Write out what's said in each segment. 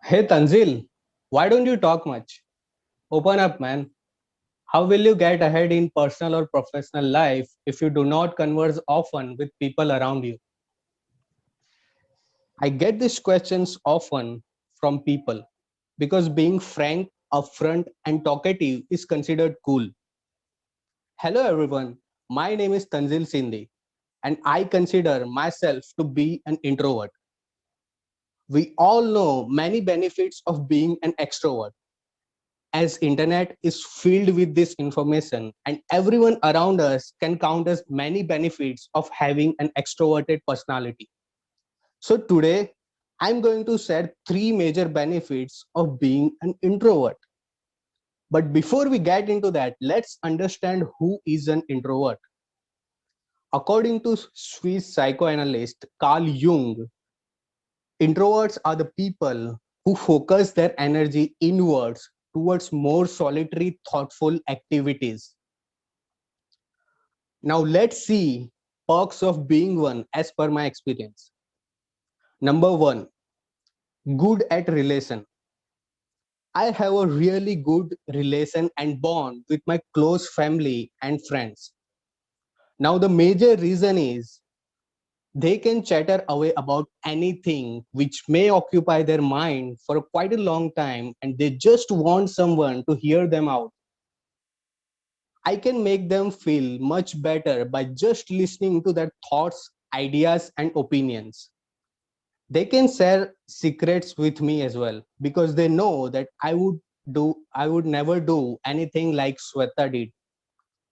Hey Tanzil, why don't you talk much? Open up, man. How will you get ahead in personal or professional life if you do not converse often with people around you? I get these questions often from people because being frank, upfront, and talkative is considered cool. Hello, everyone. My name is Tanzil Sindhi, and I consider myself to be an introvert. We all know many benefits of being an extrovert as internet is filled with this information and everyone around us can count as many benefits of having an extroverted personality. So today I'm going to share three major benefits of being an introvert. But before we get into that, let's understand who is an introvert. According to Swiss psychoanalyst Carl Jung, introverts are the people who focus their energy inwards towards more solitary thoughtful activities. Now let's see perks of being one as per my experience. Number one, good at relation. I have a really good relation and bond with my close family and friends. Now the major reason is they can chatter away about anything which may occupy their mind for quite a long time and they just want someone to hear them out. I can make them feel much better by just listening to their thoughts, ideas, and opinions. They can share secrets with me as well because they know that I would never do anything like Sweta did,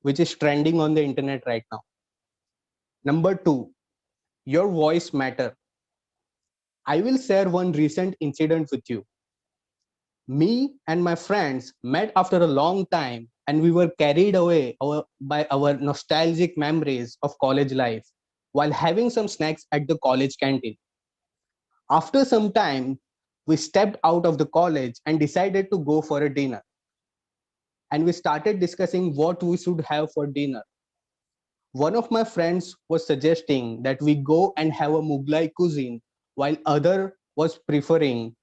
which is trending on the internet right now. Number two, your voice matter. I will share one recent incident with you. Me and my friends met after a long time and we were carried away by our nostalgic memories of college life while having some snacks at the college canteen. After some time, we stepped out of the college and decided to go for a dinner. And we started discussing what we should have for dinner. One of my friends was suggesting that we go and have a Mughlai cuisine, while other was preferring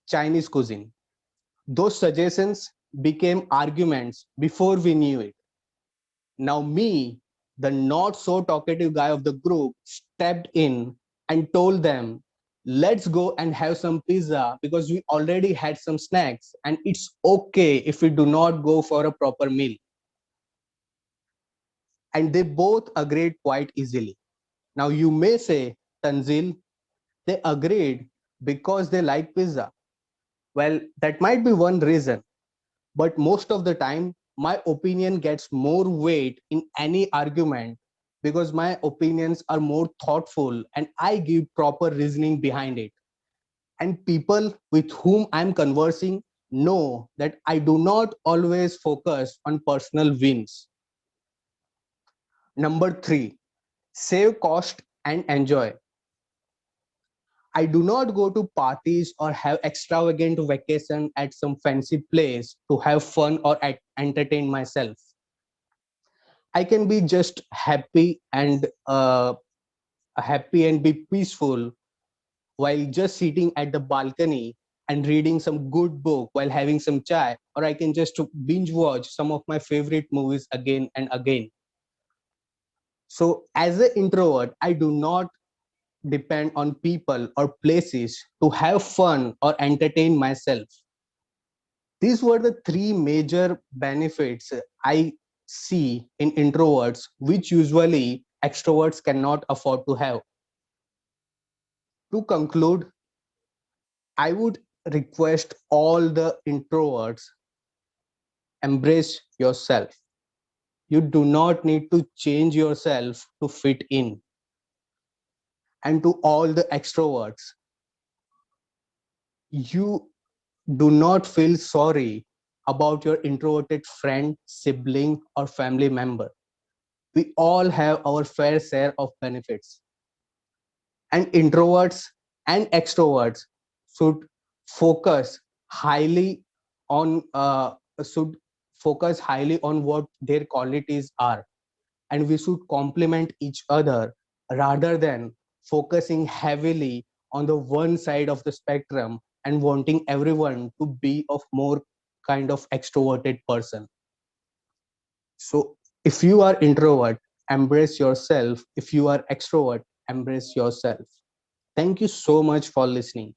Chinese cuisine. Those suggestions became arguments before we knew it. Now, me, the not so talkative guy of the group, stepped in and told them, let's go and have some pizza because we already had some snacks and it's okay if we do not go for a proper meal. And they both agreed quite easily. Now, you may say, Tanzil, they agreed because they like pizza. Well, that might be one reason, but most of the time, my opinion gets more weight in any argument because my opinions are more thoughtful and I give proper reasoning behind it. And people with whom I'm conversing know that I do not always focus on personal wins. Number three, save cost and enjoy. I do not go to parties or have extravagant vacation at some fancy place to have fun or entertain myself. I can be just happy and be peaceful while just sitting at the balcony and reading some good book while having some chai, or I can just binge watch some of my favorite movies again and again. So as an introvert, I do not depend on people or places to have fun or entertain myself. These were the three major benefits I see in introverts, which usually extroverts cannot afford to have. To conclude, I would request all the introverts embrace yourself. You do not need to change yourself to fit in. And to all the extroverts, you do not feel sorry about your introverted friend, sibling, or family member. We all have our fair share of benefits. And introverts and extroverts should focus highly on should focus highly on what their qualities are, and we should complement each other rather than focusing heavily on the one side of the spectrum and wanting everyone to be of more kind of extroverted person. So if you are introvert, embrace yourself. If you are extrovert, embrace yourself. Thank you so much for listening.